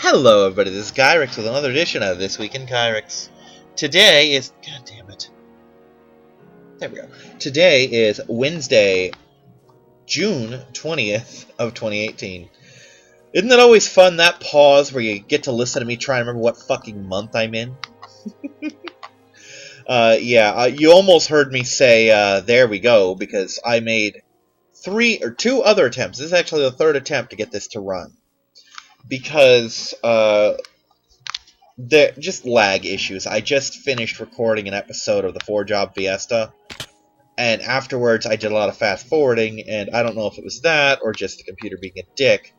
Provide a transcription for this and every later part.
Hello everybody, this is Kyrix with another edition of This Week in Kyrix. Today is... God damn it. There we go. Today is Wednesday, June 20th of 2018. Isn't it always fun, that pause where you get to listen to me try and remember what fucking month I'm in? You almost heard me say, there we go, because I made two other attempts. This is actually the third attempt to get this to run. Because, just lag issues. I just finished recording an episode of the 4-Job Fiesta, and afterwards I did a lot of fast forwarding, and I don't know if it was that, or just the computer being a dick,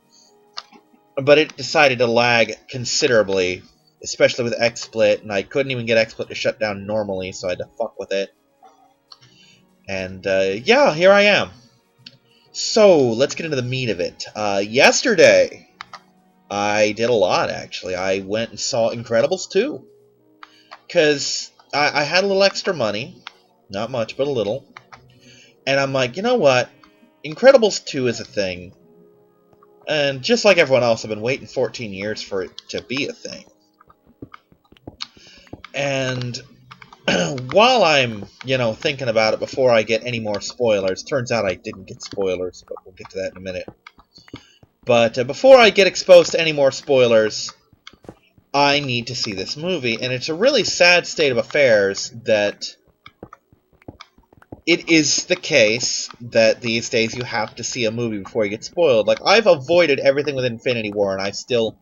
but it decided to lag considerably, especially with XSplit, and I couldn't even get XSplit to shut down normally, so I had to fuck with it. And, yeah, here I am. So, let's get into the meat of it. Yesterday, I did a lot, actually. I went and saw Incredibles 2. Because I had a little extra money. Not much, but a little. And I'm like, you know what? Incredibles 2 is a thing. And just like everyone else, I've been waiting 14 years for it to be a thing. And while I'm, thinking about it before I get any more spoilers, turns out I didn't get spoilers, but we'll get to that in a minute. But before I get exposed to any more spoilers, I need to see this movie. And it's a really sad state of affairs that it is the case that these days you have to see a movie before you get spoiled. Like, I've avoided everything with Infinity War, and I've still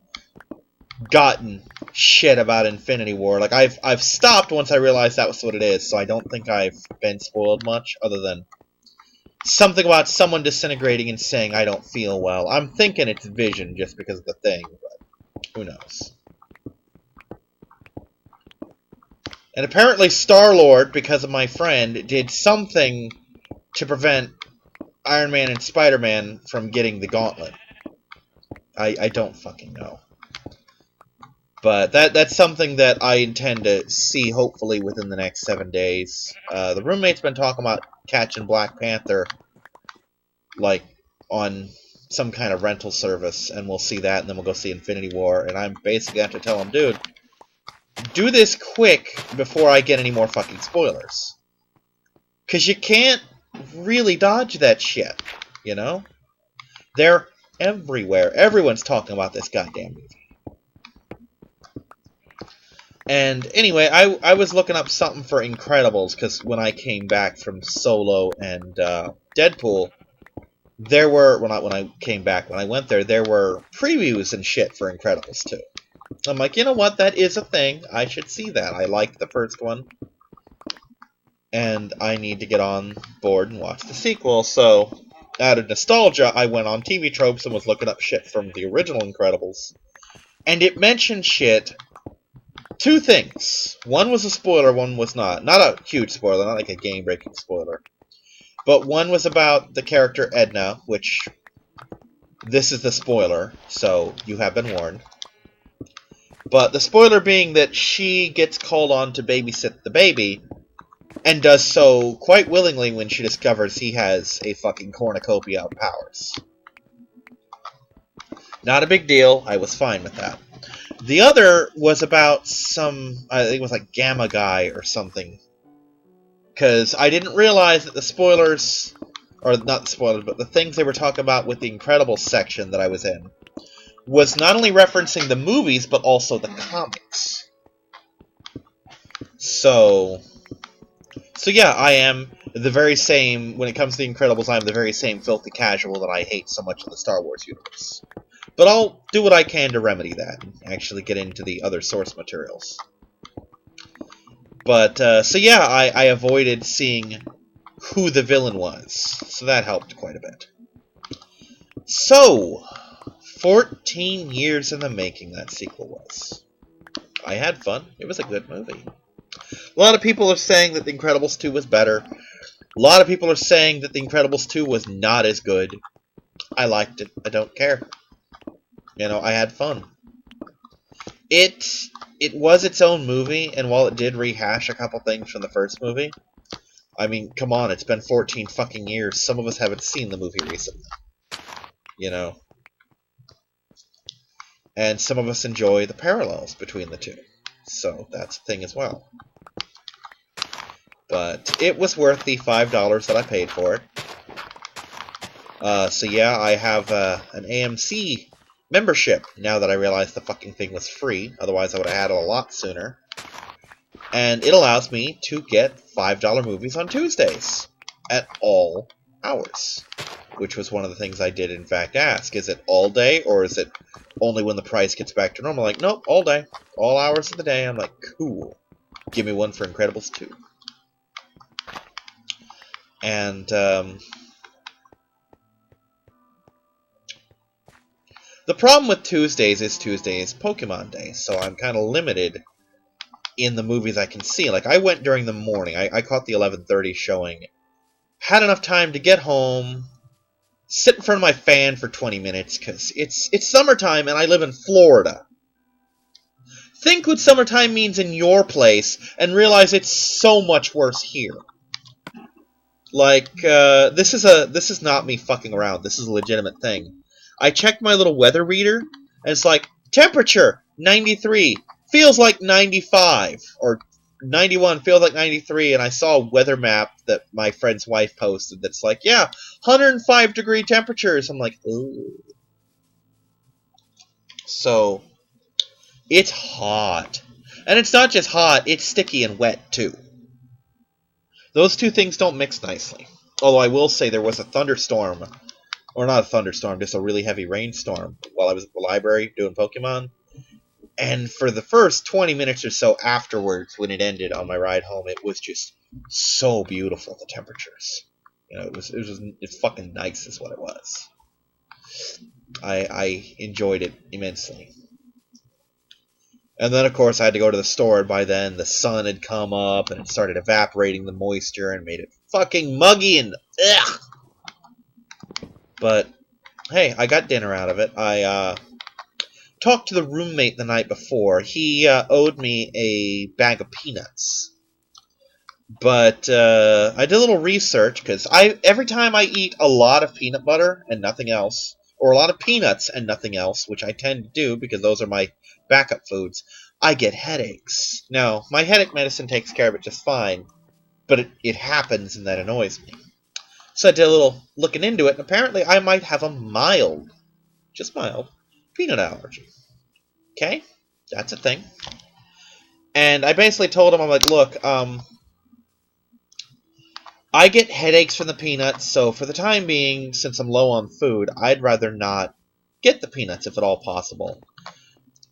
gotten shit about Infinity War. Like, I've stopped once I realized that was what it is, so I don't think I've been spoiled much, other than something about someone disintegrating and saying, I don't feel well. I'm thinking it's Vision just because of the thing, but who knows. And apparently Star-Lord, because of my friend, did something to prevent Iron Man and Spider-Man from getting the gauntlet. I don't fucking know. But that's something that I intend to see, hopefully, within the next 7 days. The roommate's been talking about catching Black Panther, like, on some kind of rental service, and we'll see that, and then we'll go see Infinity War, and I'm basically going to tell him, dude, do this quick before I get any more fucking spoilers. Because you can't really dodge that shit, you know? They're everywhere. Everyone's talking about this goddamn movie. And anyway, I was looking up something for Incredibles, because when I came back from Solo and Deadpool, there were, well, not when I came back, when I went there were previews and shit for Incredibles 2. I'm like, you know what, that is a thing, I should see that. I liked the first one, and I need to get on board and watch the sequel, so out of nostalgia, I went on TV Tropes and was looking up shit from the original Incredibles, and it mentioned shit. Two things. One was a spoiler, one was not. Not a huge spoiler, not like a game-breaking spoiler. But one was about the character Edna, which this is the spoiler, so you have been warned. But the spoiler being that she gets called on to babysit the baby, and does so quite willingly when she discovers he has a fucking cornucopia of powers. Not a big deal, I was fine with that. The other was about some, I think it was like Gamma Guy or something. Because I didn't realize that the spoilers, or not the spoilers, but the things they were talking about with the Incredibles section that I was in, was not only referencing the movies, but also the comics. So yeah, I am the very same, when it comes to the Incredibles, I am the very same filthy casual that I hate so much of the Star Wars universe. But I'll do what I can to remedy that, and actually get into the other source materials. But, so yeah, I avoided seeing who the villain was, so that helped quite a bit. So, 14 years in the making that sequel was. I had fun. It was a good movie. A lot of people are saying that The Incredibles 2 was better. A lot of people are saying that The Incredibles 2 was not as good. I liked it. I don't care. I had fun. It was its own movie, and while it did rehash a couple things from the first movie, I mean, come on, it's been 14 fucking years. Some of us haven't seen the movie recently. And some of us enjoy the parallels between the two. So that's a thing as well. But it was worth the $5 that I paid for it. So yeah, I have an AMC membership now that I realized the fucking thing was free. Otherwise I would have had it a lot sooner. And it allows me to get $5 movies on Tuesdays at all hours. Which was one of the things I did in fact ask. Is it all day, or is it only when the price gets back to normal? Like, nope, all day. All hours of the day. I'm like, cool. Give me one for Incredibles 2. And, the problem with Tuesdays is Tuesday is Pokemon Day, so I'm kind of limited in the movies I can see. Like, I went during the morning. I caught the 11:30 showing. Had enough time to get home, sit in front of my fan for 20 minutes, because it's summertime and I live in Florida. Think what summertime means in your place, and realize it's so much worse here. Like, this is not me fucking around. This is a legitimate thing. I checked my little weather reader, and it's like, temperature, 93, feels like 95, or 91, feels like 93, and I saw a weather map that my friend's wife posted that's like, yeah, 105-degree temperatures. I'm like, ooh. So, it's hot. And it's not just hot, it's sticky and wet, too. Those two things don't mix nicely. Although I will say there was a thunderstorm, or not a thunderstorm, just a really heavy rainstorm while I was at the library doing Pokemon. And for the first 20 minutes or so afterwards, when it ended on my ride home, it was just so beautiful, the temperatures. You know, it's fucking nice is what it was. I enjoyed it immensely. And then, of course, I had to go to the store, and by then the sun had come up, and it started evaporating the moisture, and made it fucking muggy, and ugh! But, hey, I got dinner out of it. I, talked to the roommate the night before. He, owed me a bag of peanuts. But, I did a little research, because every time I eat a lot of peanut butter and nothing else, or a lot of peanuts and nothing else, which I tend to do because those are my backup foods, I get headaches. Now, my headache medicine takes care of it just fine, but it happens and that annoys me. So I did a little looking into it, and apparently I might have a mild, just mild, peanut allergy. Okay? That's a thing. And I basically told him, I'm like, look, I get headaches from the peanuts, so for the time being, since I'm low on food, I'd rather not get the peanuts if at all possible.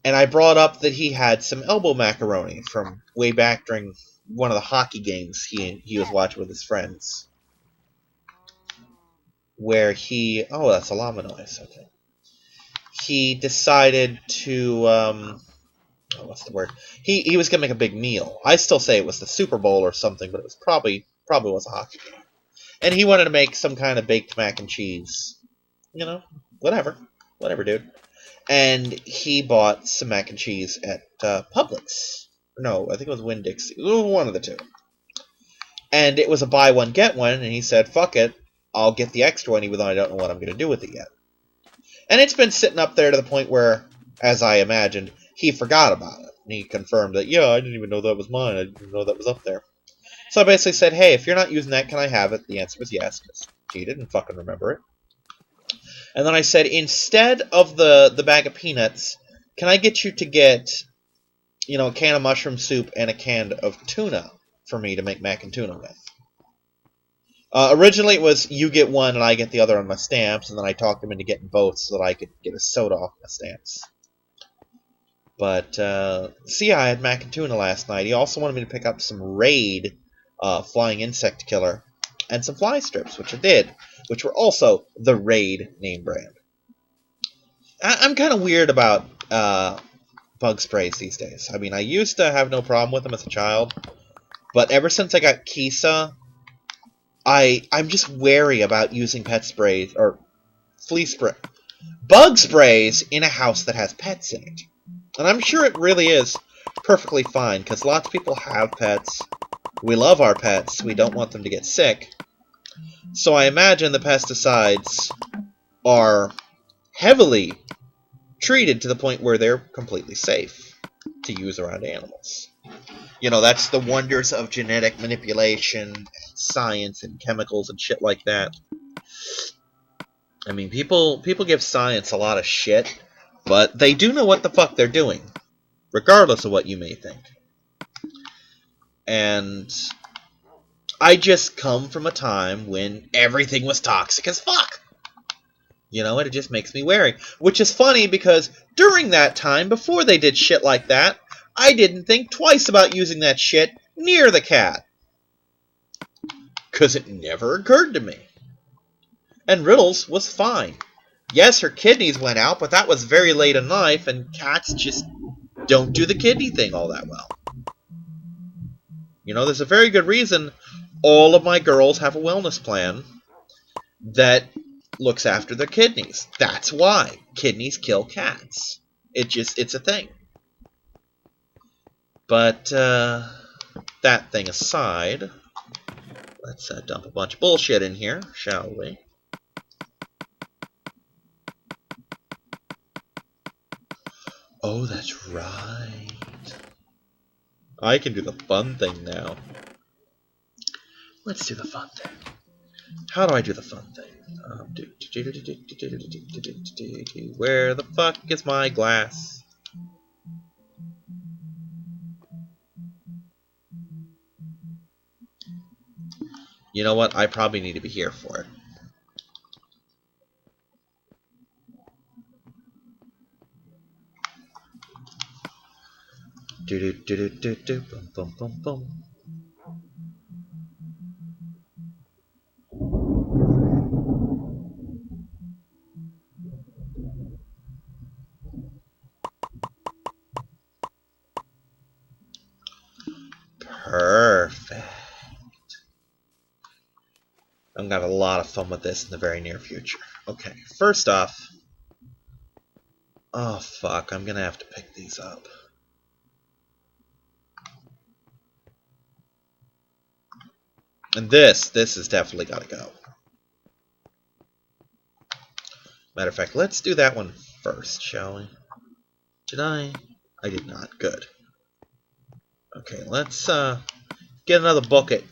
And I brought up that he had some elbow macaroni from way back during one of the hockey games he was watching with his friends. Where he... Oh, that's a llama noise. Okay. He decided to... what's the word? He was going to make a big meal. I still say it was the Super Bowl or something, but it was probably was a hockey game. And he wanted to make some kind of baked mac and cheese. You know, whatever. Whatever, dude. And he bought some mac and cheese at Publix. No, I think it was Winn-Dixie. It was one of the two. And it was a buy one, get one, and he said, fuck it, I'll get the extra one even though I don't know what I'm going to do with it yet. And it's been sitting up there to the point where, as I imagined, he forgot about it. And he confirmed that, yeah, I didn't even know that was mine. I didn't even know that was up there. So I basically said, hey, if you're not using that, can I have it? The answer was yes, because he didn't fucking remember it. And then I said, instead of the bag of peanuts, can I get you to get, you know, a can of mushroom soup and a can of tuna for me to make mac and tuna with? Originally it was you get one and I get the other on my stamps, and then I talked him into getting both so that I could get a soda off my stamps. But, see, I had mac and tuna last night. He also wanted me to pick up some Raid flying insect killer and some fly strips, which I did, which were also the Raid name brand. I'm kind of weird about bug sprays these days. I mean, I used to have no problem with them as a child, but ever since I got Kisa, I'm just wary about using pet sprays, or flea spray, bug sprays in a house that has pets in it. And I'm sure it really is perfectly fine, because lots of people have pets. We love our pets. We don't want them to get sick. So I imagine the pesticides are heavily treated to the point where they're completely safe to use around animals. You know, that's the wonders of genetic manipulation, science, and chemicals and shit like that. I mean, people give science a lot of shit, but they do know what the fuck they're doing, regardless of what you may think. And I just come from a time when everything was toxic as fuck. You know, and it just makes me wary. Which is funny because during that time, before they did shit like that, I didn't think twice about using that shit near the cat. Because it never occurred to me. And Riddles was fine. Yes, her kidneys went out, but that was very late in life, and cats just don't do the kidney thing all that well. You know, there's a very good reason all of my girls have a wellness plan that looks after their kidneys. That's why. Kidneys kill cats. It's a thing. But, that thing aside, let's dump a bunch of bullshit in here, shall we? Oh, that's right. I can do the fun thing now. Let's do the fun thing. How do I do the fun thing? Where the fuck is my glass? You know what? I probably need to be here for it. Bum bum bum bum. Perfect. I'm gonna have a lot of fun with this in the very near future. Okay, first off... Oh, fuck, I'm gonna have to pick these up. And this has definitely gotta go. Matter of fact, let's do that one first, shall we? Did I? I did not. Good. Okay, let's get another bucket.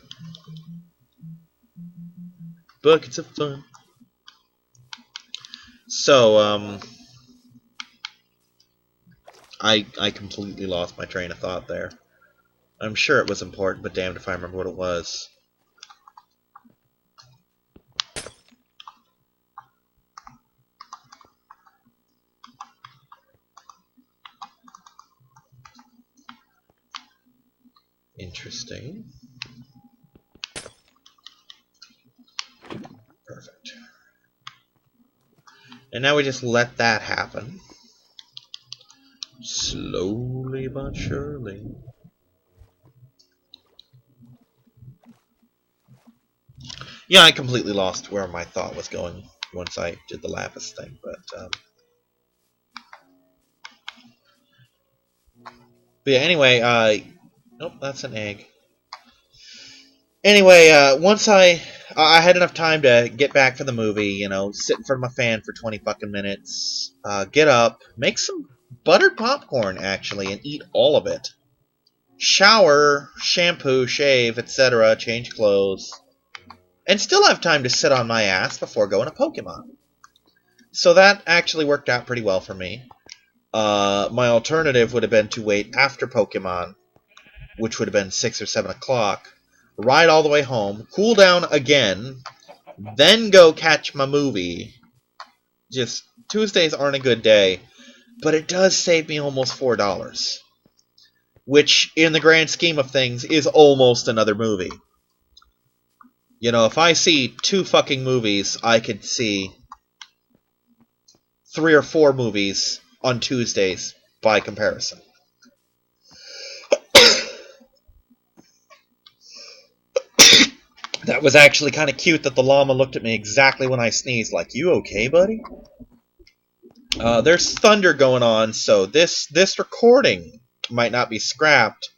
Buckets of fun. So, I completely lost my train of thought there. I'm sure it was important, but damned if I remember what it was. Interesting. Perfect. And now we just let that happen. Slowly but surely. Yeah, I completely lost where my thought was going once I did the lapis thing, but yeah, anyway, nope, that's an egg. Anyway, once I had enough time to get back for the movie, you know, sit in front of my fan for 20 fucking minutes, get up, make some buttered popcorn, actually, and eat all of it. Shower, shampoo, shave, etc., change clothes, and still have time to sit on my ass before going to Pokemon. So that actually worked out pretty well for me. My alternative would have been to wait after Pokemon, which would have been 6 or 7 o'clock, ride all the way home, cool down again, then go catch my movie. Just, Tuesdays aren't a good day, but it does save me almost $4. Which, in the grand scheme of things, is almost another movie. You know, if I see 2 fucking movies, I could see 3 or 4 movies on Tuesdays by comparison. That was actually kind of cute that the llama looked at me exactly when I sneezed, like, you okay, buddy? There's thunder going on, so this recording might not be scrapped,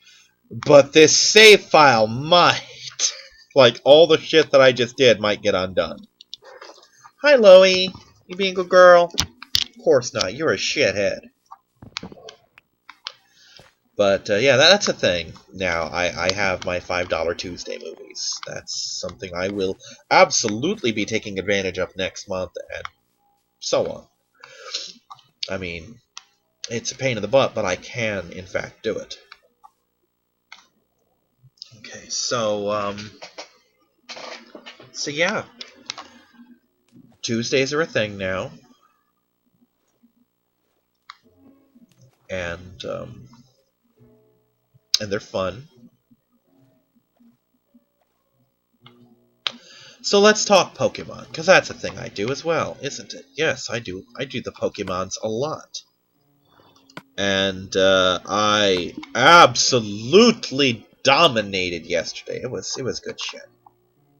but this save file might. Like, all the shit that I just did might get undone. Hi, Loie. You being a good girl? Of course not. You're a shithead. But, yeah, that's a thing. Now, I have my $5 Tuesday movies. That's something I will absolutely be taking advantage of next month, and so on. I mean, it's a pain in the butt, but I can, in fact, do it. Okay, so yeah. Tuesdays are a thing now. And they're fun. So let's talk Pokemon, because that's a thing I do as well, isn't it? Yes, I do. I do the Pokemons a lot. And I absolutely dominated yesterday. It was good shit.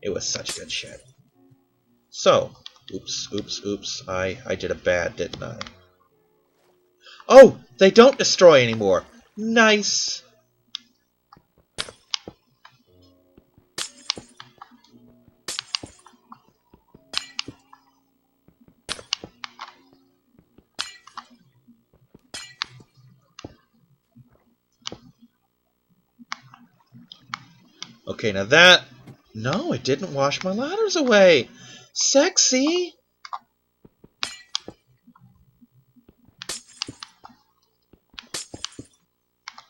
It was such good shit. So, oops. I did a bad, didn't I? Oh, they don't destroy anymore. Nice. Okay, now that... No, it didn't wash my ladders away. Sexy.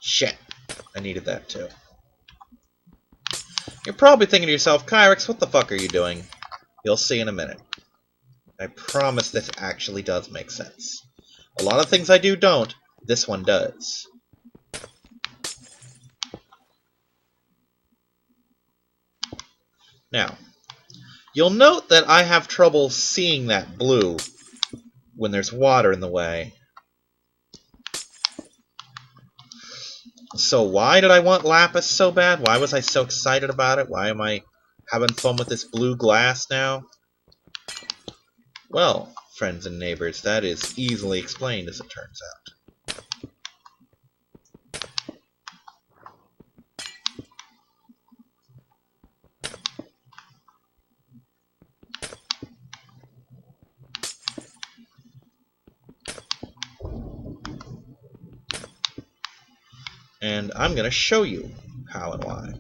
Shit. I needed that too. You're probably thinking to yourself, Kyrix, what the fuck are you doing? You'll see in a minute. I promise this actually does make sense. A lot of things I do don't. This one does. Now, you'll note that I have trouble seeing that blue when there's water in the way. So why did I want Lapis so bad? Why was I so excited about it? Why am I having fun with this blue glass now? Well, friends and neighbors, that is easily explained as it turns out. And I'm going to show you how and why.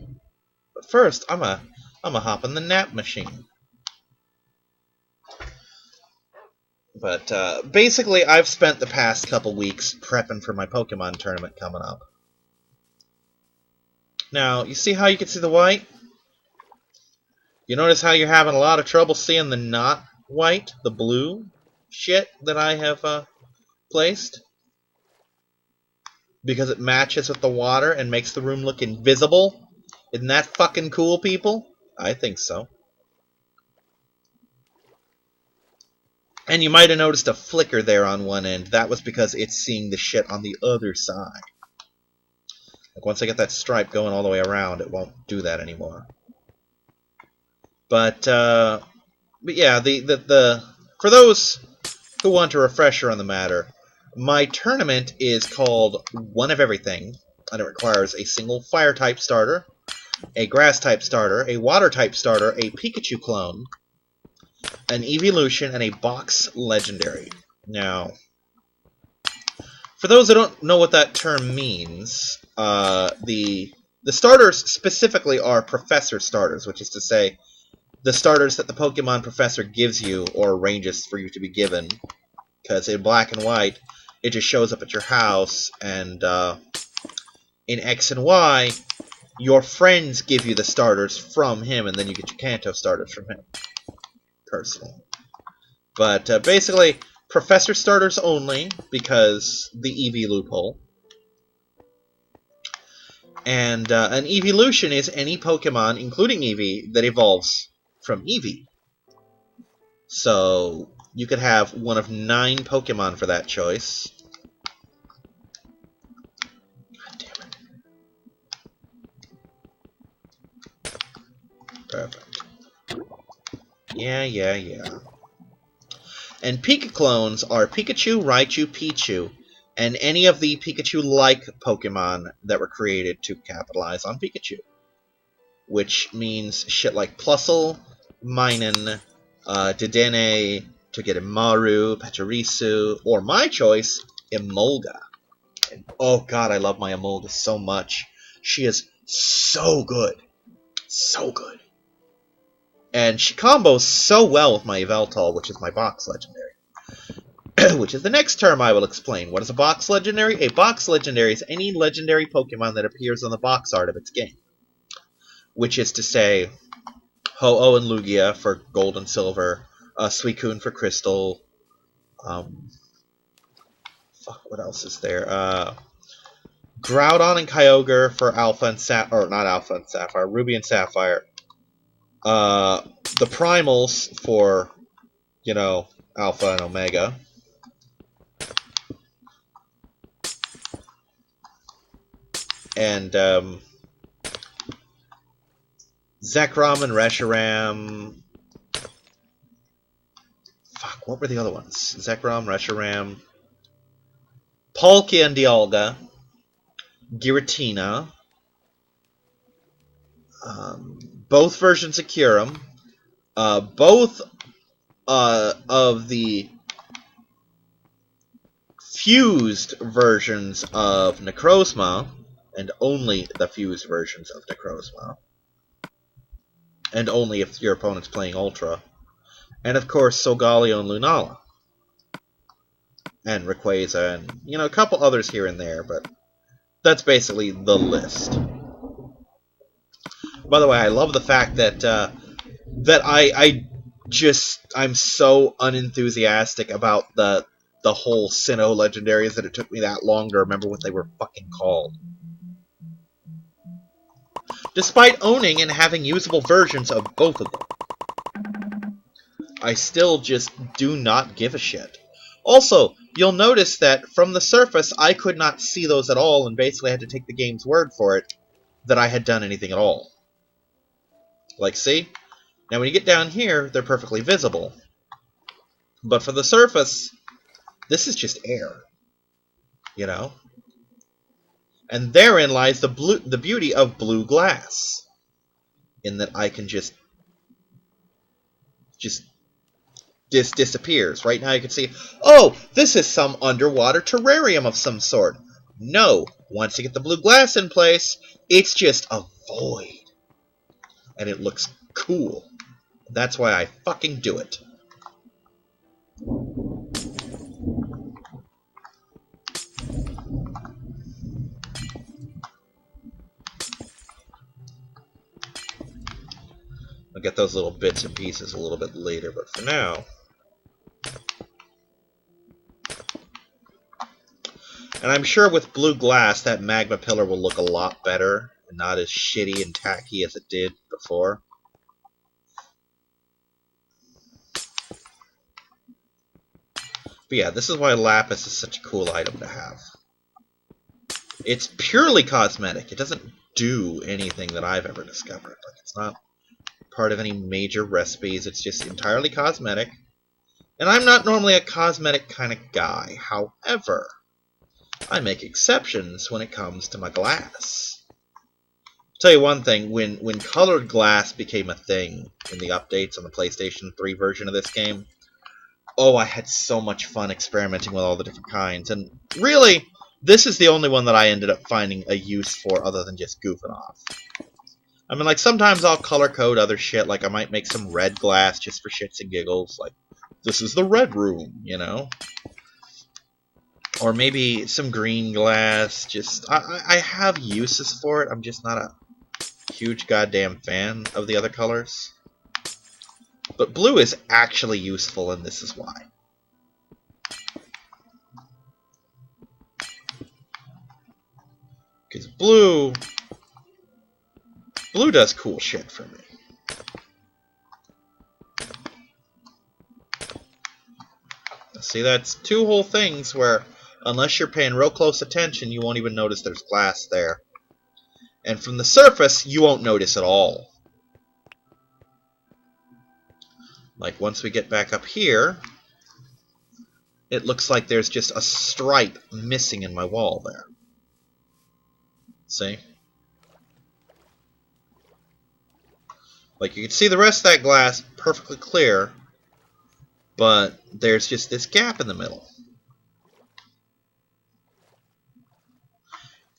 But first, I'm a hop in the nap machine. But basically, I've spent the past couple weeks prepping for my Pokemon tournament coming up. Now, you see how you can see the white? You notice how you're having a lot of trouble seeing the not white, the blue shit that I have placed? Because it matches with the water and makes the room look invisible? Isn't that fucking cool, people? I think so. And you might have noticed a flicker there on one end. That was because it's seeing the shit on the other side. Like, once I get that stripe going all the way around, it won't do that anymore. But yeah, for those who want a refresher on the matter, my tournament is called One of Everything, and it requires a single Fire-type starter, a Grass-type starter, a Water-type starter, a Pikachu clone, an Evolution, and a Box Legendary. Now, for those who don't know what that term means, the starters specifically are Professor starters, which is to say, the starters that the Pokemon Professor gives you, or arranges for you to be given, because in Black and White, it just shows up at your house, and in X and Y, your friends give you the starters from him, and then you get your Kanto starters from him, personally. But basically, Professor starters only, because the Eevee loophole. And an Evolution is any Pokemon, including Eevee, that evolves from Eevee. So you could have one of 9 Pokemon for that choice. God damn it. Perfect. Yeah. And Pika clones are Pikachu, Raichu, Pichu, and any of the Pikachu-like Pokemon that were created to capitalize on Pikachu. Which means shit like Plusle, Minun, Dedenne, to get Imaru, Pachirisu, or my choice, Emolga. And, oh god, I love my Emolga so much. She is so good. So good. And she combos so well with my Yveltal, which is my box legendary. Which is the next term I will explain. What is a box legendary? A box legendary is any legendary Pokemon that appears on the box art of its game. Which is to say, Ho-Oh and Lugia for Gold and Silver, Suicune for Crystal, what else is there? Groudon and Kyogre for Alpha and Sapphire, or not Alpha and Sapphire, Ruby and Sapphire. The primals for, you know, Alpha and Omega. And, Zekrom and Reshiram. Fuck, what were the other ones? Zekrom, Reshiram, Palkia and Dialga, Giratina, both versions of Kyurem, both of the fused versions of Necrozma, and only the fused versions of Necrozma, and only if your opponent's playing Ultra, and of course Solgaleo and Lunala, and Rayquaza, and, you know, a couple others here and there, but that's basically the list. By the way, I love the fact that I'm so unenthusiastic about the whole Sinnoh legendaries that it took me that long to remember what they were fucking called. Despite owning and having usable versions of both of them, I still just do not give a shit. Also, you'll notice that from the surface, I could not see those at all, and basically had to take the game's word for it that I had done anything at all. Like, see? Now when you get down here, they're perfectly visible. But for the surface, this is just air. You know? And therein lies the beauty of blue glass. In that I can just this disappears. Right now you can see, oh, this is some underwater terrarium of some sort. No, once you get the blue glass in place, it's just a void. And it looks cool. That's why I fucking do it. I'll get those little bits and pieces a little bit later, but for now... And I'm sure with blue glass, that magma pillar will look a lot better, and not as shitty and tacky as it did before. But yeah, this is why Lapis is such a cool item to have. It's purely cosmetic. It doesn't do anything that I've ever discovered. Like, it's not part of any major recipes. It's just entirely cosmetic. And I'm not normally a cosmetic kind of guy. However, I make exceptions when it comes to my glass. I'll tell you one thing, when colored glass became a thing in the updates on the PlayStation 3 version of this game, oh, I had so much fun experimenting with all the different kinds. And really, this is the only one that I ended up finding a use for other than just goofing off. I mean, like, sometimes I'll color code other shit, like I might make some red glass just for shits and giggles, like, this is the red room, you know? Or maybe some green glass, just... I have uses for it, I'm just not a huge goddamn fan of the other colors. But blue is actually useful, and this is why. Because blue does cool shit for me. See, that's two whole things where, unless you're paying real close attention, you won't even notice there's glass there. And from the surface, you won't notice at all. Like, once we get back up here, it looks like there's just a stripe missing in my wall there. See? Like, you can see the rest of that glass perfectly clear, but there's just this gap in the middle.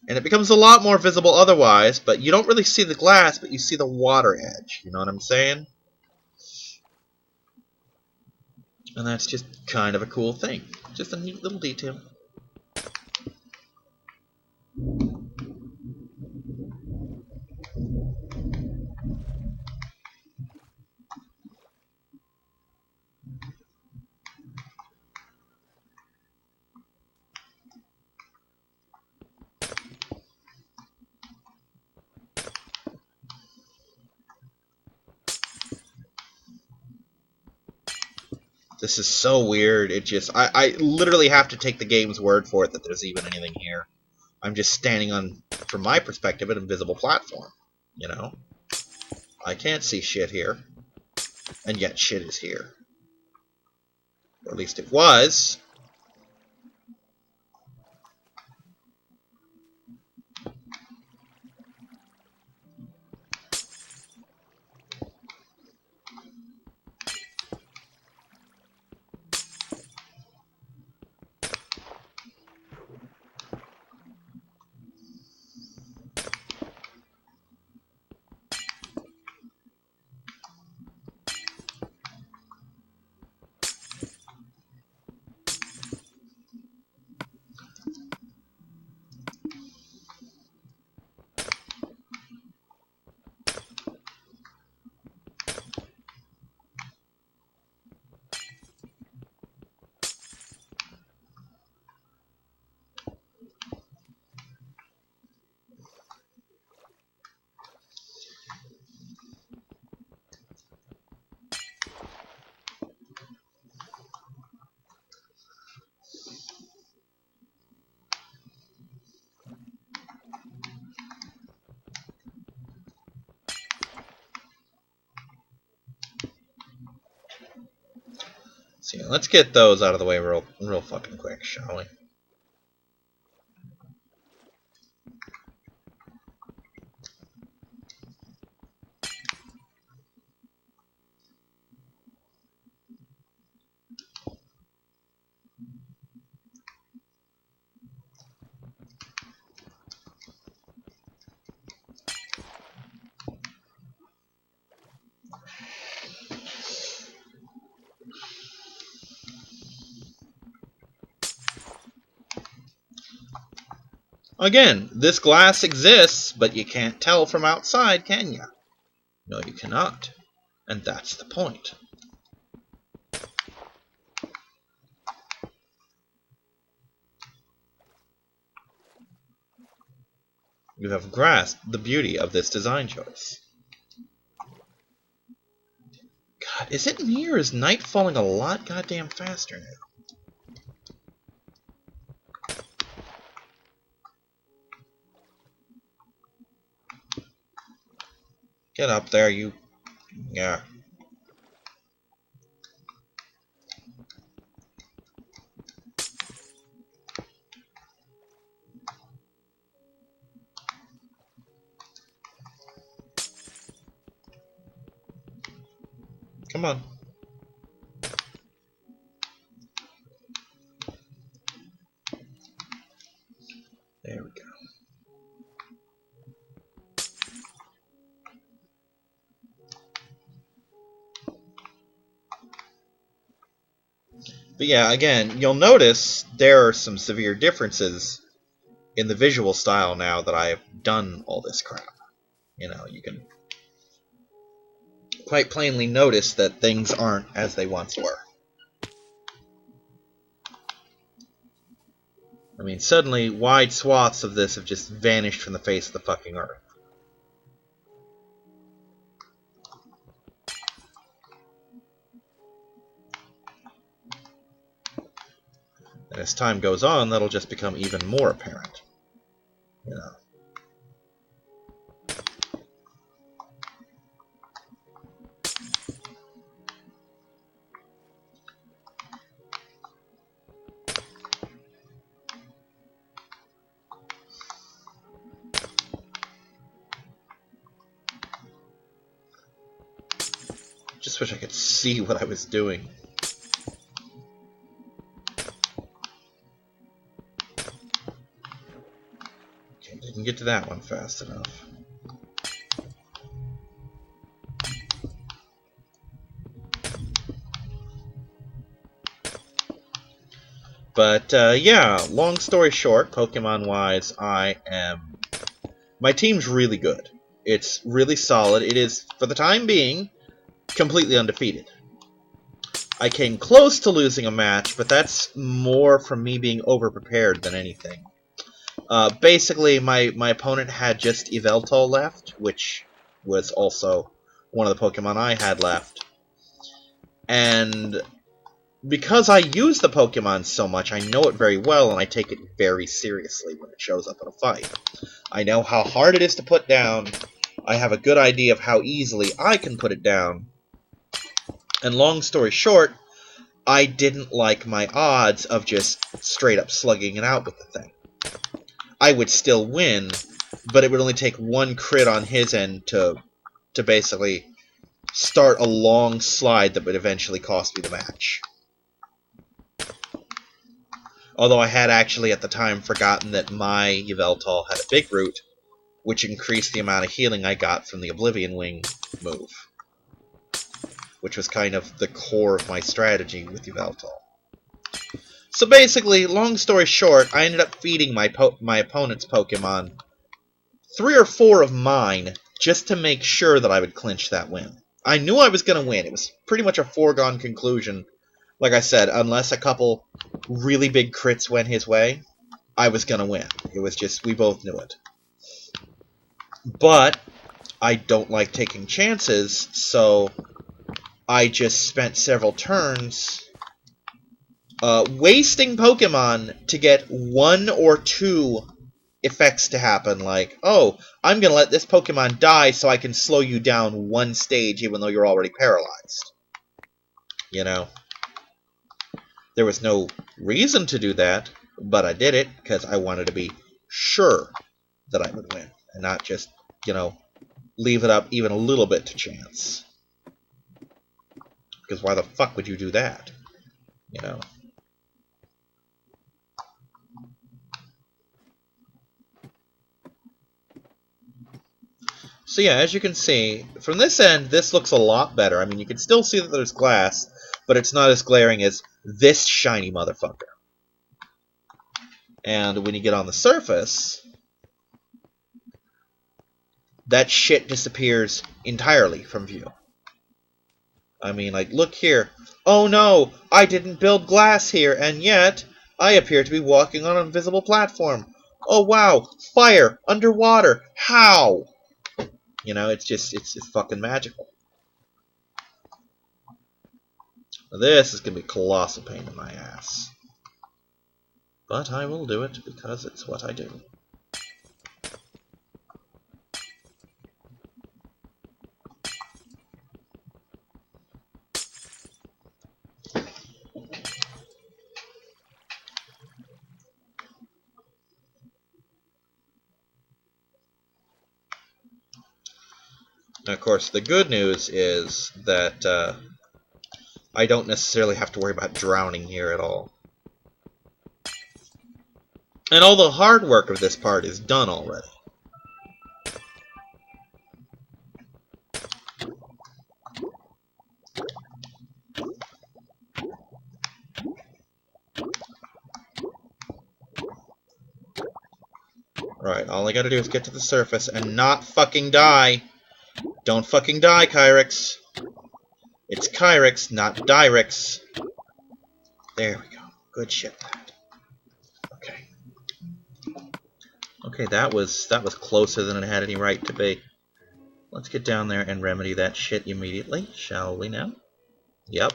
And it becomes a lot more visible otherwise, but you don't really see the glass, but you see the water edge. You know what I'm saying? And that's just kind of a cool thing. Just a neat little detail. This is so weird. It just... I literally have to take the game's word for it that there's even anything here. I'm just standing on, from my perspective, an invisible platform. You know? I can't see shit here. And yet shit is here. Or at least it was. So yeah, let's get those out of the way real fucking quick, shall we? Again, this glass exists, but you can't tell from outside, can you? No, you cannot. And that's the point. You have grasped the beauty of this design choice. God, is it me or is night falling a lot goddamn faster now? Get up there, you... Yeah. Come on. There we go. But yeah, again, you'll notice there are some severe differences in the visual style now that I've done all this crap. You know, you can quite plainly notice that things aren't as they once were. I mean, suddenly wide swaths of this have just vanished from the face of the fucking earth. And as time goes on, that'll just become even more apparent. You know. Just wish I could see what I was doing. Didn't get to that one fast enough. But, yeah, long story short, Pokemon-wise, my team's really good. It's really solid. It is, for the time being, completely undefeated. I came close to losing a match, but that's more from me being overprepared than anything. Basically, my opponent had just Yveltal left, which was also one of the Pokemon I had left. And because I use the Pokemon so much, I know it very well, and I take it very seriously when it shows up in a fight. I know how hard it is to put down. I have a good idea of how easily I can put it down. And long story short, I didn't like my odds of just straight up slugging it out with the thing. I would still win, but it would only take one crit on his end to basically start a long slide that would eventually cost me the match. Although I had actually at the time forgotten that my Yveltal had a big root, which increased the amount of healing I got from the Oblivion Wing move, which was kind of the core of my strategy with Yveltal. So basically, long story short, I ended up feeding my opponent's Pokemon 3 or 4 of mine just to make sure that I would clinch that win. I knew I was going to win. It was pretty much a foregone conclusion. Like I said, unless a couple really big crits went his way, I was going to win. It was just, we both knew it. But I don't like taking chances, so I just spent several turns wasting Pokemon to get 1 or 2 effects to happen, like, oh, I'm going to let this Pokemon die so I can slow you down 1 stage even though you're already paralyzed. You know? There was no reason to do that, but I did it because I wanted to be sure that I would win, and not just, you know, leave it up even a little bit to chance. Because why the fuck would you do that? You know? So yeah, as you can see, from this end, this looks a lot better. I mean, you can still see that there's glass, but it's not as glaring as this shiny motherfucker. And when you get on the surface, that shit disappears entirely from view. I mean, like, look here. Oh no, I didn't build glass here, and yet I appear to be walking on an invisible platform. Oh wow, fire, underwater, how? You know, it's fucking magical. This is going to be a colossal pain in my ass. But I will do it because it's what I do. Now, of course, the good news is that I don't necessarily have to worry about drowning here at all. And all the hard work of this part is done already. Right, all I gotta do is get to the surface and not fucking die. Don't fucking die, Kyrix. It's Kyrix, not Dyrix. There we go. Good shit, lad. Okay. Okay, that was closer than it had any right to be. Let's get down there and remedy that shit immediately, shall we now? Yep.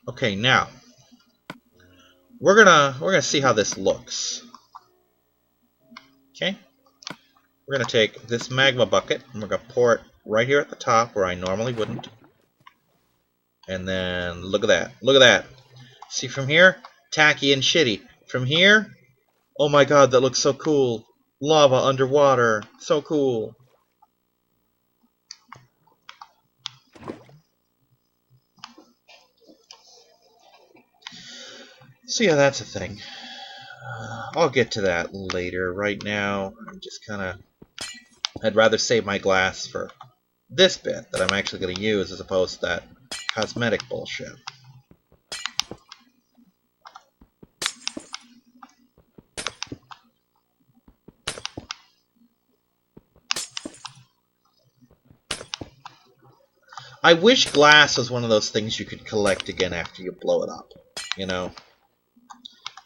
Okay, now we're gonna see how this looks. Okay? We're going to take this magma bucket, and we're going to pour it right here at the top where I normally wouldn't. And then, look at that. Look at that. See from here? Tacky and shitty. From here? Oh my god, that looks so cool. Lava underwater. So cool. So yeah, that's a thing. I'll get to that later. Right now, I'm just kind of... I'd rather save my glass for this bit that I'm actually going to use as opposed to that cosmetic bullshit. I wish glass was one of those things you could collect again after you blow it up. You know?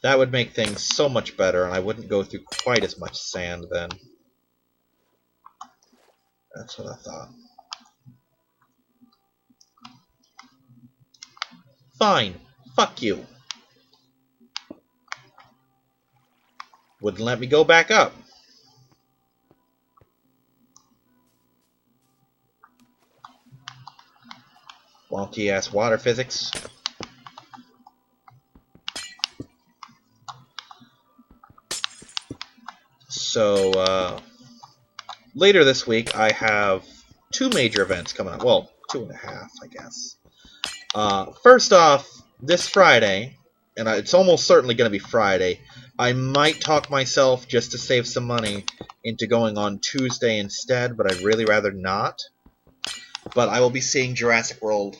That would make things so much better, and I wouldn't go through quite as much sand then. That's what I thought. Fine. Fuck you. Wouldn't let me go back up. Wonky ass water physics. So, later this week I have 2 major events coming up. Well, 2.5, I guess. First off, this Friday, and it's almost certainly going to be Friday, I might talk myself, just to save some money, into going on Tuesday instead, but I'd really rather not. But I will be seeing Jurassic World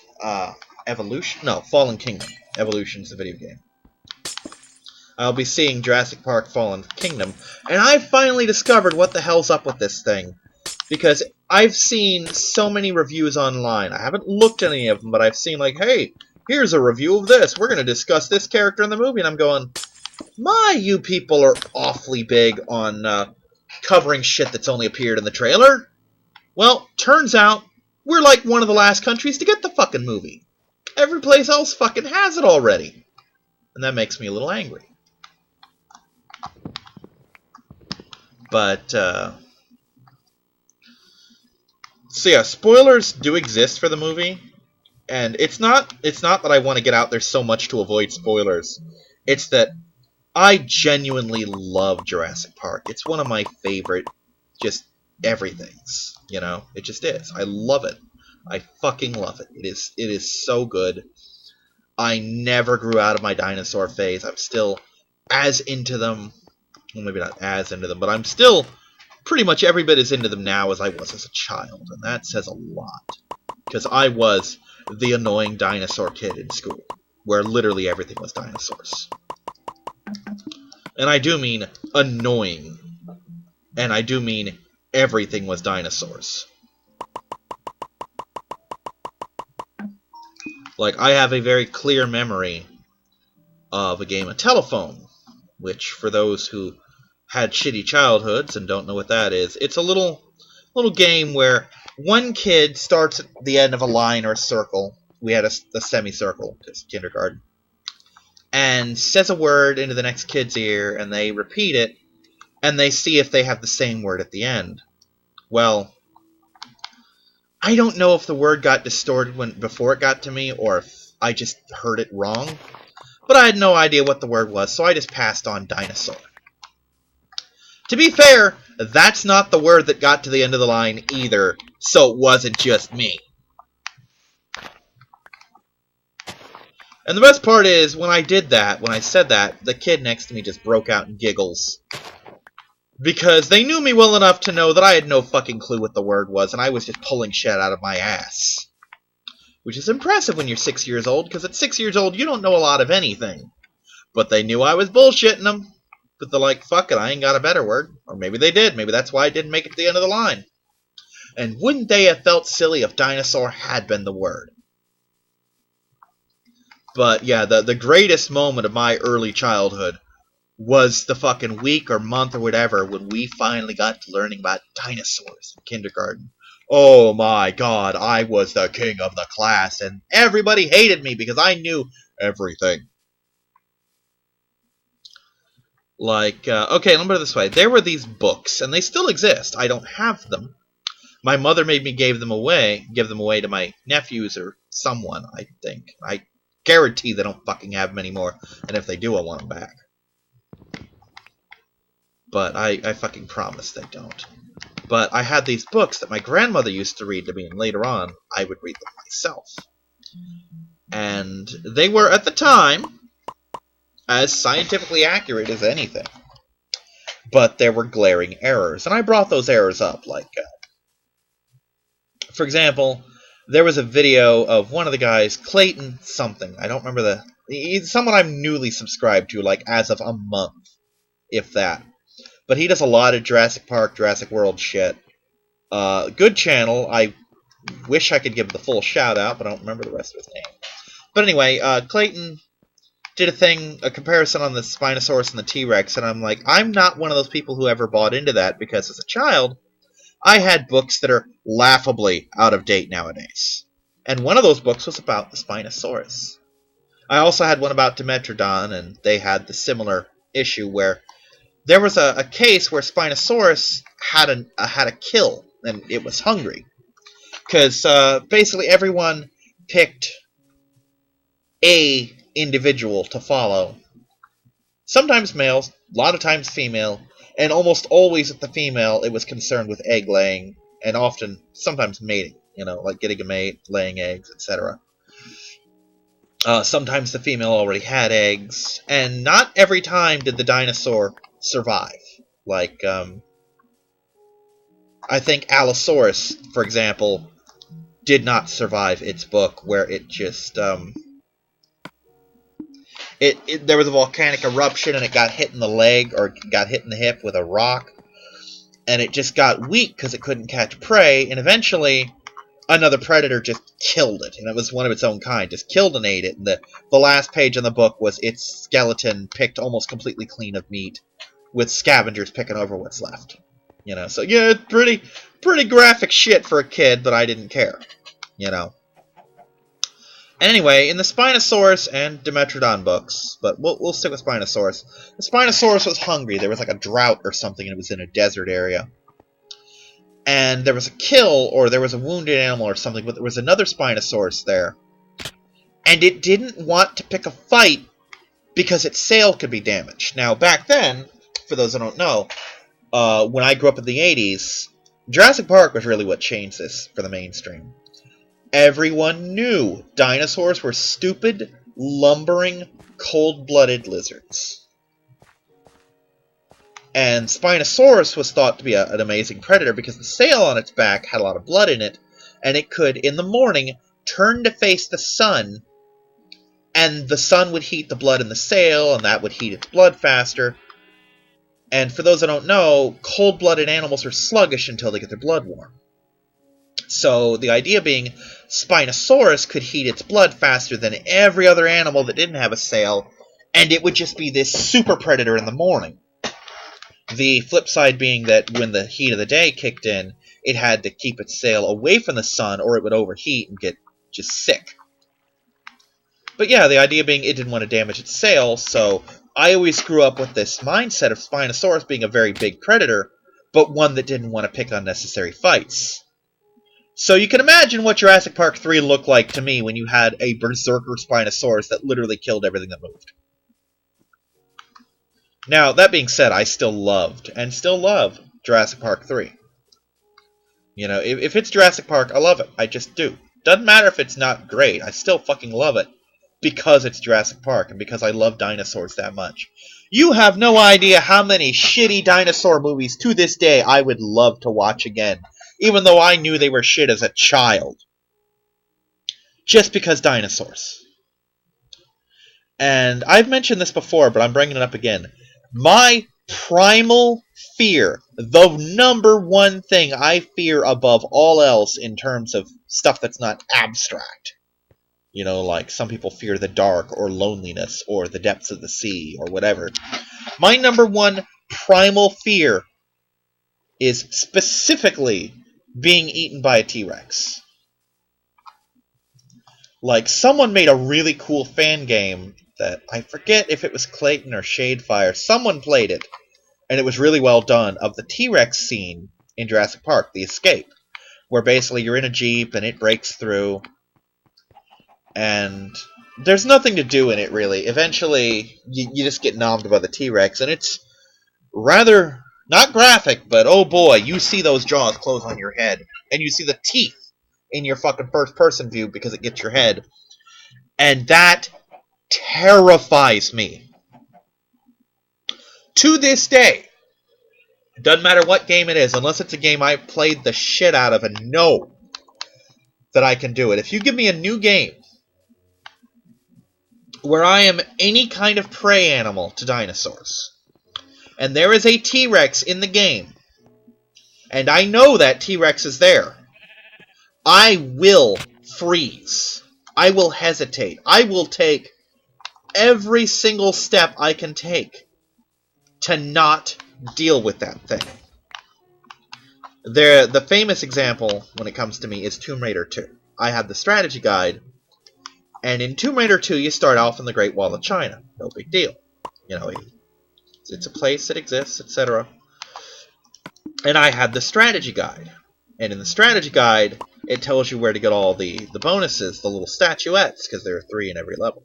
Evolution. No, Fallen Kingdom. Evolution's the video game. I'll be seeing Jurassic Park Fallen Kingdom, and I finally discovered what the hell's up with this thing. Because I've seen so many reviews online. I haven't looked at any of them, but I've seen like, hey, here's a review of this. We're going to discuss this character in the movie. And I'm going, you people are awfully big on covering shit that's only appeared in the trailer. Well, turns out, we're like one of the last countries to get the fucking movie. Every place else fucking has it already. And that makes me a little angry. But, so yeah, spoilers do exist for the movie. And it's not that I want to get out there so much to avoid spoilers. It's that I genuinely love Jurassic Park. It's one of my favorite, just everythings. You know, it just is. I love it. I fucking love it. It is so good. I never grew out of my dinosaur phase. I'm still as into them. Well, maybe not as into them, but I'm still pretty much every bit as into them now as I was as a child. And that says a lot. Because I was the annoying dinosaur kid in school, where literally everything was dinosaurs. And I do mean annoying. And I do mean everything was dinosaurs. Like, I have a very clear memory of a game of telephone, which, for those who had shitty childhoods and don't know what that is, it's a little game where one kid starts at the end of a line or a circle. We had a semicircle, because kindergarten. And says a word into the next kid's ear, and they repeat it, and they see if they have the same word at the end. Well, I don't know if the word got distorted before it got to me, or if I just heard it wrong. But I had no idea what the word was, so I just passed on dinosaur. To be fair, that's not the word that got to the end of the line either, so it wasn't just me. And the best part is, when I said that, the kid next to me just broke out in giggles. Because they knew me well enough to know that I had no fucking clue what the word was, and I was just pulling shit out of my ass. Which is impressive when you're 6 years old, because at 6 years old, you don't know a lot of anything. But they knew I was bullshitting them. But they're like, fuck it, I ain't got a better word. Or maybe they did. Maybe that's why I didn't make it to the end of the line. And wouldn't they have felt silly if dinosaur had been the word? But yeah, the greatest moment of my early childhood was the fucking week or month or whatever when we finally got to learning about dinosaurs in kindergarten. Oh my god, I was the king of the class, and everybody hated me because I knew everything. Like, okay, let me put it this way. There were these books, and they still exist. I don't have them. My mother made me give them away to my nephews or someone, I think. I guarantee they don't fucking have them anymore, and if they do, I want them back. But I fucking promise they don't. But I had these books that my grandmother used to read to me, and later on, I would read them myself. And they were, at the time, as scientifically accurate as anything. But there were glaring errors, and I brought those errors up, like, for example, there was a video of one of the guys, Clayton something, I don't remember he's someone I'm newly subscribed to, like, as of a month, if that. But he does a lot of Jurassic Park, Jurassic World shit. Good channel, I wish I could give the full shout out, but I don't remember the rest of his name. But anyway, Clayton did a comparison on the Spinosaurus and the T-Rex, and I'm like, I'm not one of those people who ever bought into that, because as a child, I had books that are laughably out of date nowadays. And one of those books was about the Spinosaurus. I also had one about Dimetrodon, and they had the similar issue where there was a case where Spinosaurus had a kill, and it was hungry. Because basically everyone picked a individual to follow. Sometimes males, a lot of times female, and almost always with the female it was concerned with egg laying, and sometimes mating, like getting a mate, laying eggs, etc. Sometimes the female already had eggs, and not every time did the dinosaur survive. Like, I think Allosaurus, for example, did not survive its book, where it just, there was a volcanic eruption, and it got hit in the leg, or got hit in the hip with a rock, and it just got weak because it couldn't catch prey, and eventually another predator just killed it, and it was one of its own kind, just killed and ate it, and the last page in the book was its skeleton picked almost completely clean of meat, with scavengers picking over what's left. So yeah, pretty graphic shit for a kid, but I didn't care. Anyway, in the Spinosaurus and Dimetrodon books, but we'll stick with Spinosaurus. The Spinosaurus was hungry. There was like a drought or something, and it was in a desert area. And there was a kill, or there was a wounded animal or something, but there was another Spinosaurus there. And it didn't want to pick a fight because its sail could be damaged. Now, back then, for those who don't know, when I grew up in the 80s, Jurassic Park was really what changed this for the mainstream. Everyone knew dinosaurs were stupid, lumbering, cold-blooded lizards. And Spinosaurus was thought to be an amazing predator because the sail on its back had a lot of blood in it, and it could, in the morning, turn to face the sun, and the sun would heat the blood in the sail, and that would heat its blood faster. And for those that don't know, cold-blooded animals are sluggish until they get their blood warm. So the idea being, Spinosaurus could heat its blood faster than every other animal that didn't have a sail, and it would just be this super predator in the morning. The flip side being that when the heat of the day kicked in, it had to keep its sail away from the sun, or it would overheat and get just sick. But yeah, the idea being it didn't want to damage its sail, so I always grew up with this mindset of Spinosaurus being a very big predator, but one that didn't want to pick unnecessary fights. So you can imagine what Jurassic Park 3 looked like to me when you had a berserker Spinosaurus that literally killed everything that moved. Now, that being said, I still loved, and still love, Jurassic Park 3. If it's Jurassic Park, I love it. I just do. Doesn't matter if it's not great, I still fucking love it. Because it's Jurassic Park, and because I love dinosaurs that much. You have no idea how many shitty dinosaur movies to this day I would love to watch again. Even though I knew they were shit as a child. Just because dinosaurs. And I've mentioned this before, but I'm bringing it up again. My primal fear, the number one thing I fear above all else in terms of stuff that's not abstract. Like some people fear the dark, or loneliness, or the depths of the sea, or whatever. My number one primal fear is specifically being eaten by a T-Rex. Like, someone made a really cool fan game that, I forget if it was Clayton or Shadefire, someone played it, and it was really well done, of the T-Rex scene in Jurassic Park, The Escape, where basically you're in a Jeep and it breaks through, and there's nothing to do in it, really. Eventually, you just get nommed by the T-Rex, and it's rather, not graphic, but oh boy, you see those jaws close on your head, and you see the teeth in your fucking first-person view because it gets your head, and that terrifies me. To this day, doesn't matter what game it is, unless it's a game I played the shit out of and know that I can do it. If you give me a new game where I am any kind of prey animal to dinosaurs, and there is a T-Rex in the game, and I know that T-Rex is there, I will freeze. I will hesitate. I will take every single step I can take to not deal with that thing. The famous example when it comes to me is Tomb Raider 2. I had the strategy guide, and in Tomb Raider 2 you start off in the Great Wall of China. No big deal. You know, it's a place that exists, etc. And I had the strategy guide. And in the strategy guide, it tells you where to get all the bonuses, the little statuettes, because there are 3 in every level.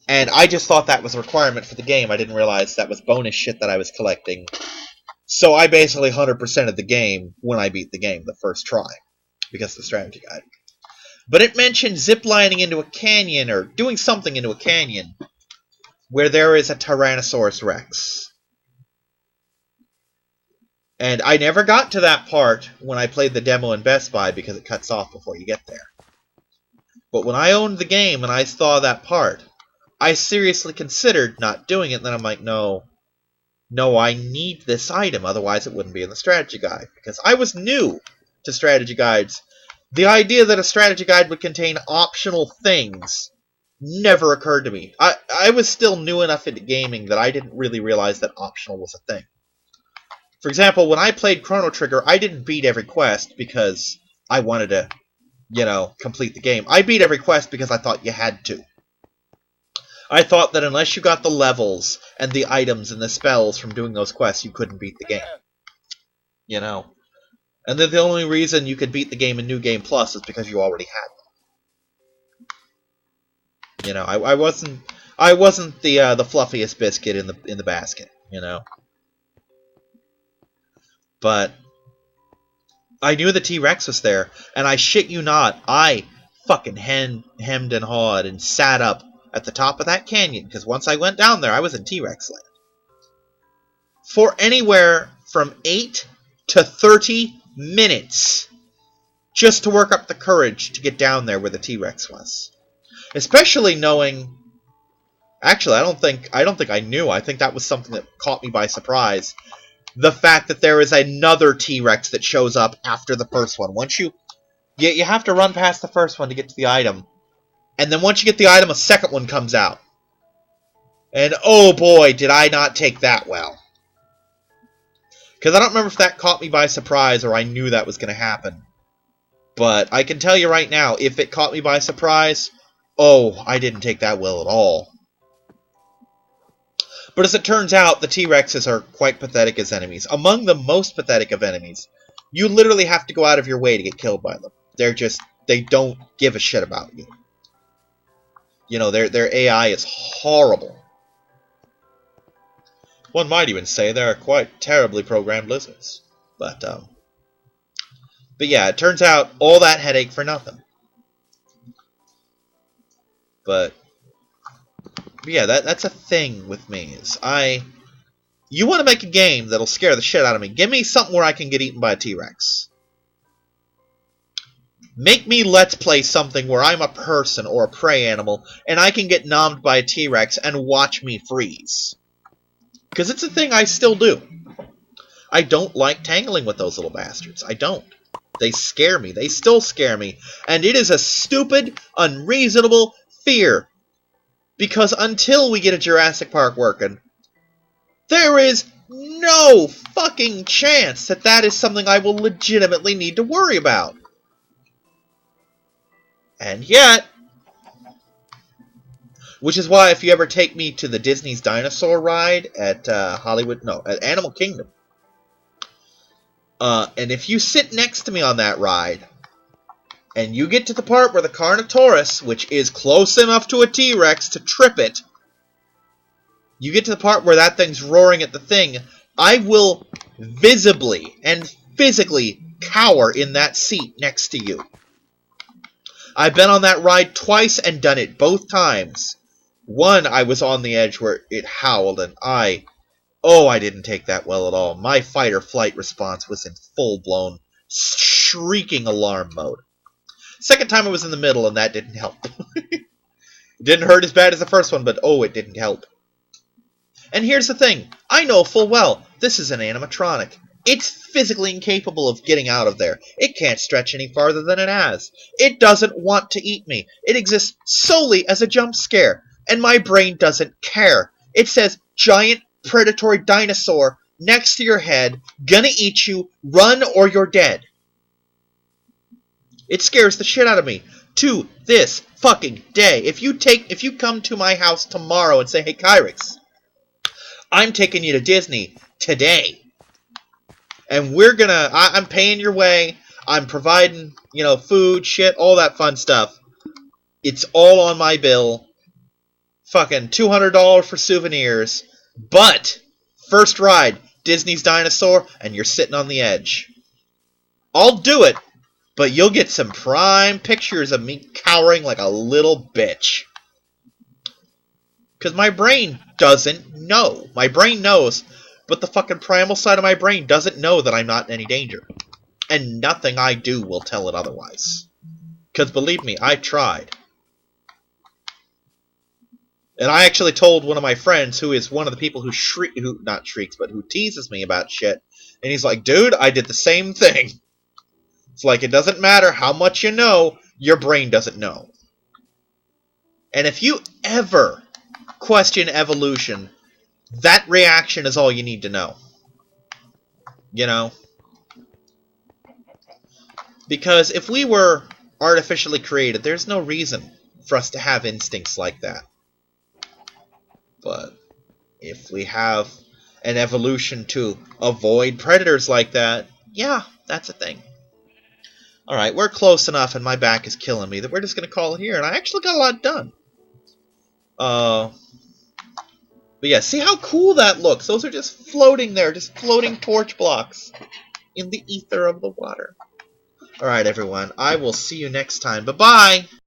And I just thought that was a requirement for the game. I didn't realize that was bonus shit that I was collecting. So I basically 100%ed the game when I beat the game the first try, because of the strategy guide. But it mentioned ziplining into a canyon, or doing something into a canyon, where there is a Tyrannosaurus Rex. And I never got to that part when I played the demo in Best Buy, because it cuts off before you get there. But when I owned the game and I saw that part, I seriously considered not doing it, and then I'm like, no, I need this item, otherwise it wouldn't be in the strategy guide. Because I was new to strategy guides. The idea that a strategy guide would contain optional things never occurred to me. I was still new enough into gaming that I didn't really realize that optional was a thing. For example, when I played Chrono Trigger, I didn't beat every quest because I wanted to, complete the game. I beat every quest because I thought you had to. I thought that unless you got the levels and the items and the spells from doing those quests, you couldn't beat the game. And then the only reason you could beat the game in New Game Plus is because you already had them. I wasn't the fluffiest biscuit in the basket, But I knew the T-Rex was there, and I shit you not, I fucking hemmed and hawed and sat up at the top of that canyon, because once I went down there, I was in T-Rex land. For anywhere from 8 to 30 minutes, just to work up the courage to get down there where the T-Rex was. Especially knowing... Actually, I don't think I knew. I think that was something that caught me by surprise. The fact that there is another T-Rex that shows up after the first one. Once you have to run past the first one to get to the item. And then once you get the item, a second one comes out. And oh boy, did I not take that well. Because I don't remember if that caught me by surprise or I knew that was going to happen. But I can tell you right now, if it caught me by surprise, oh, I didn't take that well at all. But as it turns out, the T-Rexes are quite pathetic as enemies. Among the most pathetic of enemies, you literally have to go out of your way to get killed by them. They don't give a shit about you. Their AI is horrible. One might even say they're quite terribly programmed lizards. But yeah, it turns out all that headache for nothing. But yeah, that's a thing with me. You want to make a game that'll scare the shit out of me. Give me something where I can get eaten by a T-Rex. Make me Let's Play something where I'm a person or a prey animal, and I can get nommed by a T-Rex and watch me freeze. Because it's a thing I still do. I don't like tangling with those little bastards. I don't. They scare me. They still scare me. And it is a stupid, unreasonable fear. Because until we get a Jurassic Park working, there is no fucking chance that is something I will legitimately need to worry about. And yet, Which is why if you ever take me to the Disney's dinosaur ride at at Animal Kingdom, and if you sit next to me on that ride, and you get to the part where the Carnotaurus, which is close enough to a T-Rex to trip it, you get to the part where that thing's roaring at the thing, I will visibly and physically cower in that seat next to you. I've been on that ride twice and done it both times. One, I was on the edge where it howled, and I didn't take that well at all. My fight or flight response was in full-blown, shrieking alarm mode. Second time I was in the middle, and that didn't help. It didn't hurt as bad as the first one, but it didn't help. And here's the thing. I know full well this is an animatronic. It's physically incapable of getting out of there. It can't stretch any farther than it has. It doesn't want to eat me. It exists solely as a jump scare. And my brain doesn't care. It says, giant predatory dinosaur next to your head, gonna eat you, run or you're dead. It scares the shit out of me. To this fucking day. If you come to my house tomorrow and say, hey, Kyrix, I'm taking you to Disney today. And I'm paying your way. I'm providing, food, shit, all that fun stuff. It's all on my bill. Fucking $200 for souvenirs. But, first ride, Disney's Dinosaur, and you're sitting on the edge. I'll do it, but you'll get some prime pictures of me cowering like a little bitch. Because my brain doesn't know. My brain knows, but the fucking primal side of my brain doesn't know that I'm not in any danger. And nothing I do will tell it otherwise. Because believe me, I tried. And I actually told one of my friends, who is one of the people who who teases me about shit. And he's like, dude, I did the same thing. It's like, it doesn't matter how much you know, your brain doesn't know. And if you ever question evolution, that reaction is all you need to know. Because if we were artificially created, there's no reason for us to have instincts like that. But if we have an evolution to avoid predators like that, yeah, that's a thing. Alright, we're close enough and my back is killing me that we're just going to call it here. And I actually got a lot done. But yeah, see how cool that looks? Those are just floating there, just floating torch blocks in the ether of the water. Alright, everyone, I will see you next time. Bye-bye!